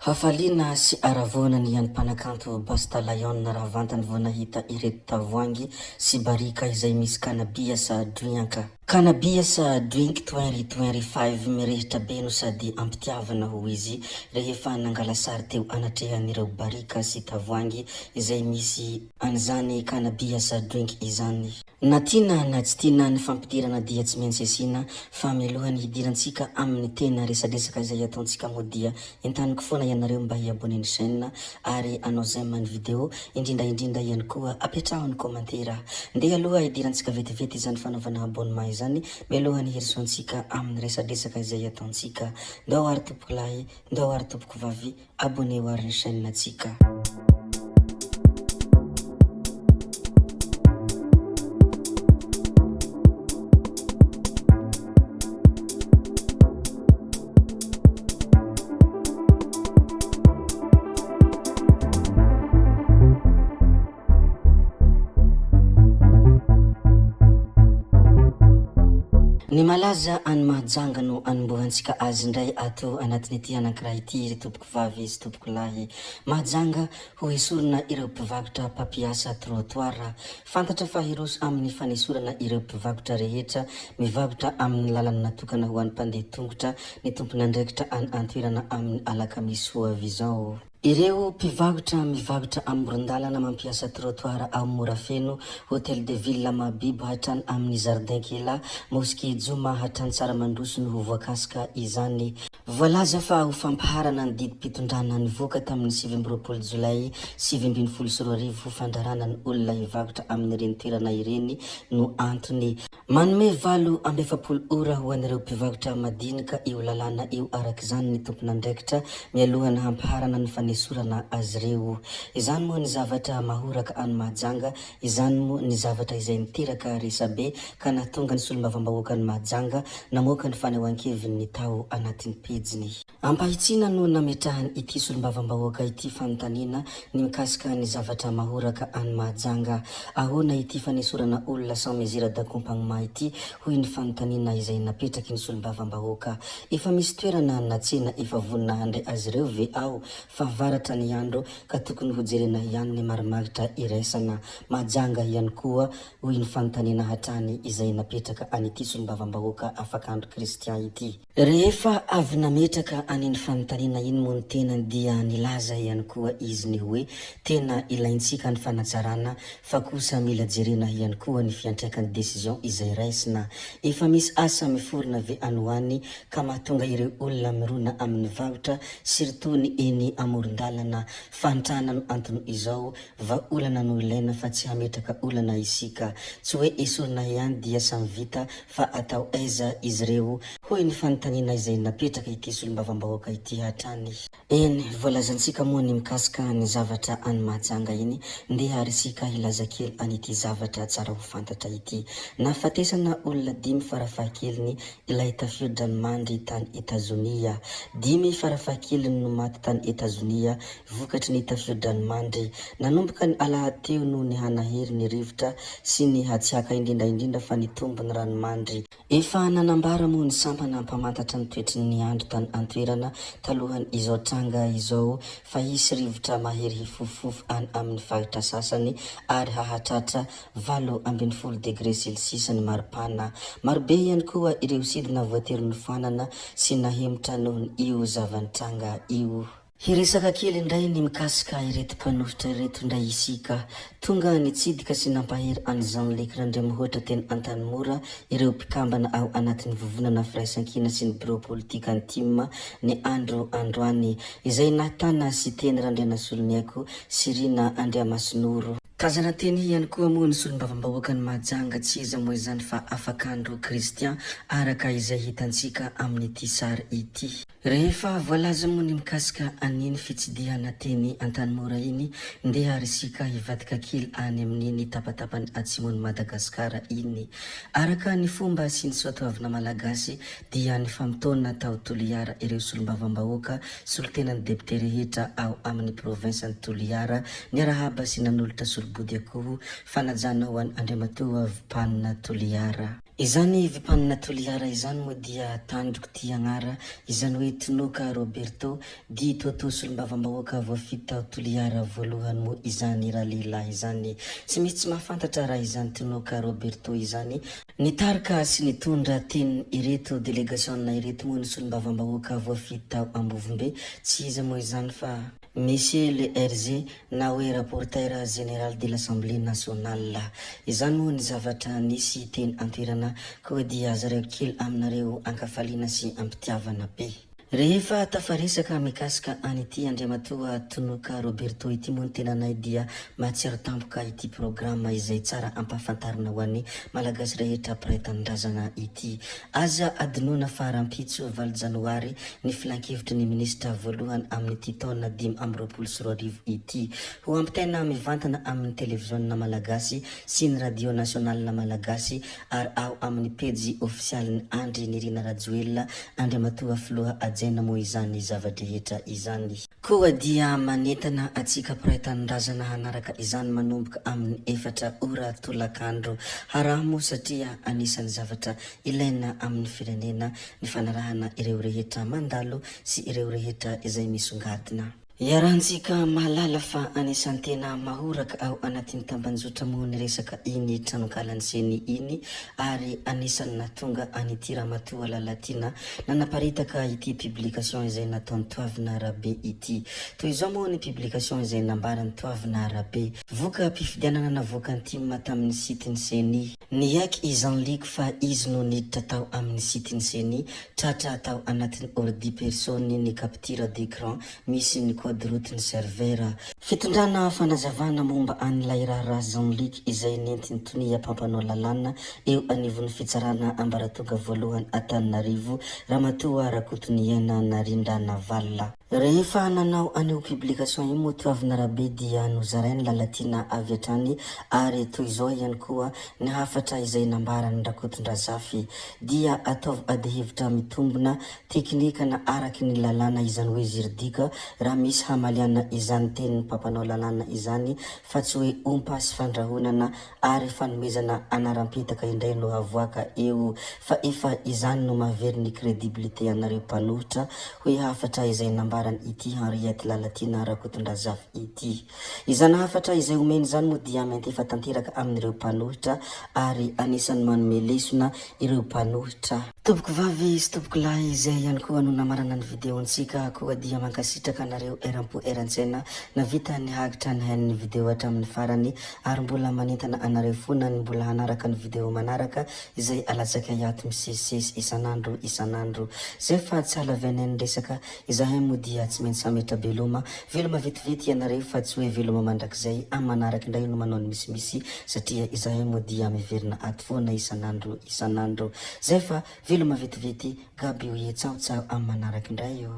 Hafaliana sy aravona ny any mpanakanto Bastalayon raha vantany vao nahita ireto tavoangy sy barika izay misy kanabiasa drianka. Kanabiasa drink 2025 mirehitra be no sady ampitiavana ho izy rehefa nangala sary teo anatrehan'ireo barika sy tavoangy izay misy an'izany kanabiasa drink izany. Na tiana na tsy tiana ny fampidirana dia tsy maintsy asina fa mialohany hidirantsika amin'ny tena resadresaka izay ataontsika modia entaniko foana ianareo mba hiabone ny chaîne ary anao j'aime ny video indrindra ihany koa apetrahany komantera. Ndeha aloha hidirantsika vetivety izany fanaovana abonnement izany mialohany herisoantsika amin'ny resadresaka izay ataontsika. Ndao ary tompoko lahy, ndao ary tompoko vavy, aboneo ary ny chaîne atsika. Ny malaza any Mahajanga no anombohantsika azy indray ato anatin'ity anankiraha ity ry tompoko vavy sy tompoko lahy. Mahajanga ho esorina ireo mpivarotra mpampiasa trottoir. Fantatra fa hiroso amin'ny fanesorana ireo mpivarotra rehetra mivarotra amin'ny lalana natokana ho an'ny mpandeha tongotra ny tompony andraikitra any antoerana amin'ny alakamisy ho avy izao. Ireo mpivarotra mivarotra amorondalana mampiasa trottoir ao Morafeno, Hôtel de Ville Mahabibo hatrany amin'ny Jardin Kela, Mosquée Juma hatrany Tsaramandroso no ho voakasika izany. Voalaza fa ho fampaharana ny didim-pitondrana ny voaka tamin'ny 7 Jolay 2024 ho fandrarana ny olona hivarotra amin'ireny toerana ireny no antony. Manome 7 ora ho an'ireo mpivarotra madinika io lalàna io arak'izany ny tompony andraikitra mialohana hampaharana ny fanesorana azy ireo. Izany moa ny zavatra mahoraka any Mahajanga, izany moa ny zavatra izay miteraka resabe ka nahatonga ny solombavambahoaka any Mahajanga namoaka ny fanehoan-kevin'ny tao anatin'ny pejiny. Ampahitsina no nametrahany ity solombavambahoaka ity fanontaniana ny mikasika ny zavatra mahoraka any Mahajanga. Ahoana ity fanesorana olona sans mesure d'accompagnement ity hoy ny fanontaniana izay napetraky ny solombavambahoaka. Efa misy toerana na tsena efa vonina handray azy ireo ve ao fa varatra ny andro ka tokony ho jerena ihany ny marimaritra iraisana. Mahajanga ihany koa hoy ny fanontaniana hatrany izay napetraka an'ity solombavambahoaka afak'andro kristian ity. Rehefa avy nametraka an'iny fanontaniana iny moa ny tenany dia nilaza ihany koa izy ny hoe tena ilaintsika ny fanatsarana fa kosa mila jerena ihany koa ny fiantraikan'ny décision izay raisina. Efa misy asa miforona ve anohany ka mahatonga ireo olona mirona amin'ny varotra surtout ny eny amorondalana. Fantrana no antony izao, vaolana no ilaina fa tsy hametraka olana isika. Tsy hoe esorina ihany dia samy vita fa atao aiza izy ireo hoy ny fanontaniana izay napetraka ity solombavambahoaka ity hatrany. Eny voalazantsika moa ny mikasika ny zavatra any Mahajanga iny, ndeha arisika hilaza kely an'ity zavatra tsara ho fantatra ity. Nafatesana olona 5 farafahakeliny ilay tafio-drano mandry tany Etazonia. 5 farafahakeliny no maty tany Etazonia vokatry ny tafio-drano mandry. Nanomboka ny alahady teo no ny hanahery ny rivotra sy ny hatsiaka indrindra fa nitombo ny ranomandry. Efa nanambara moa ny sampana mpamantatra ny toetry ny andro tany antoerana talohany izao tranga izao fa hisy rivotra mahery hifofofo any amin'ny faritra sasany ary hahatratra 80 degré Celsius ny maripana. Marobe ihany koa ireo sidina voatery nofanana sy nahemotra nohony io zavantranga io. Hiresaka kely indray ny mikasika ireto mpanohitra ireto indray isika. Tonga nitsidika sy nampahery any Jean-Luc Randriamihoatra teny Antanimora ireo mpikambana ao anatin'ny vovonana firaisankina sy ny bureau politika antima ny androany izay nahtana sy teny Randrianasoloniako Sirina Andriamasinoro. Tazana teny ihany koa moa ny solombavambahoaka ny Mahajanga tsy iza moa izany fa afak'andro kristian araka izay hitantsika amin'ity sary ity. Rehefa voalaza moa ny mikasika an'iny fitsidihana teny Antanimora iny, ndeha arisika hivadika kely any amin'iny tapatapany atsimony Madagasikara iny. Araka ny fomba sy ny soatoavina malagasy dia ny famitona tao Toliara ireo solombavambahoaka solotenan'ny depute rehetra ao amin'ny province ny Toliara niarahaba sy nanolotra solobody akoho fanajana ho an'ny Andriamatoa Vipanina Toliara. Izany vimpanina toliara izany moa dia tandroko ty agnara izany hoe Tinoka Roberto di toto solombavambahoaka voafita tao toliara voalohany moa izany raha lehilahy izany. Tsy misy tsy mahafantatra raha izany Tinoka Roberto izany. Nitarika sy nitondra teny ireto délégation ireto moa ny solombavambahoaka voafita tao Ambovombe, tsy izy moa izany fa Monsieur le RG na hoe rapporteur général de l'Assemblée nationale. Izany moa ny zavatra nisy teny antoerana koa dia zareo kely aminareo ankafaliana sy ampitiavana be. Rehefa tafaresaka mikasika an'ity Andriamatoa Tinoka Roberto ity moa ny tenanay dia mahatsiaro tampoka ity programa izay tsara ampahafantarina ho an'ny malagasy rehetra mpiray tanindrazana ity. Aza adinoana faharampitso 20 janoary ny filan-kevitry ny ministra voalohany amin'ity taona 2024 ity. Ho ampitaina mivantana amin'ny televiziona malagasy sy ny radio national malagasy ary ao amin'ny pejy ofisialin'ny Andry Nirina Rajoelina Andriamatoa Filoha Jena moa izany zavadrehetra izany. Koa dia manentana atsika mpiray tanindrazana hanaraka izany manomboka amin'ny 4 ora tolakandro haramo satria anisan'ny zavatra ilaina amin'ny firenena ny fanarahana ireo rehetra mandalo sy ireo rehetra izay misongadina. Iarahantsika mahalala fa anisan'ny tena mahoraka ao anatin'ny tambanjotra moa ny resaka iny tranokalantseny iny ary anisan'ny natonga an'ity ramatoa Lalatina nanaparitaka ity publication izay nataon'ny Toavina Rabe ity. Toy izao moa ny publication izay nambaran'ny Toavina Rabe. Voka mpifidianana navoaka ny timma tamin'ny sitiny seny. Niaiky Jean-Luc fa izy no niditra tao amin'ny sitiny seny tratra tao anatin'ny ordi personne ny capture d'écran misy ny code route ny serveur. Fitondrana fanazavana momba an'ilay raharaha Jean-Luc izay nentiny tonia pampanao lalàna eo anivon'ny fitsarana ambaratonga voalohany Antananarivo Ramatoa Rakotoniaina Narindra Naval. Rehefa nanao anio publication io moa Toavina Rabe dia nozarainy Lalatina avy hatrany ary toy izao ihany koa ny hafatra izay nambarany Rakotondrazafy dia ataovy ady hevitra mitombona teknika na araky ny lalàna izany hoe jiridika raha misy hamaliana izany tenin'ny mpampanao lalàna izany fa tsy hoe ompa sy fandrahonana ary fanomezana anaram-petaka indray no havoaka eo fa efa izany no mahavery ny crédibilité anareo mpanohitra hoe hafatra izay nambarany ity Henriette Lalatina Rakotondrazafy ity. Izany hafatra izay omeny izany moa dia mety efa tanteraka amin'ireo mpanohitra ary anisan'ny manome lesona ireo mpanohitra. Tompoko vavy sy tompoko lahy izay ihany koa no namarana ny videontsika koa dia mankasitraka anareo eram-po eran-tsaina na vita ny hagitra ny hain'ny video hatramin'ny farany ary mbola manentana anareo fona ny mbola hanaraka ny video manaraka izay alatsaka hiato misesisesy isanandro. Zay fa tsy halavianay ny resaka izahay moa dia tsy maintsy sametra beloma veloma vetivety ianareo fa tsy hoe veloma mandrakizay amin'ny manaraka indray no manao ny misimisi satria izahay moa dia miverina ato foana isanandro. Zay fa veloma vetivety gaby hoe tsao amin'ny manaraka indray io.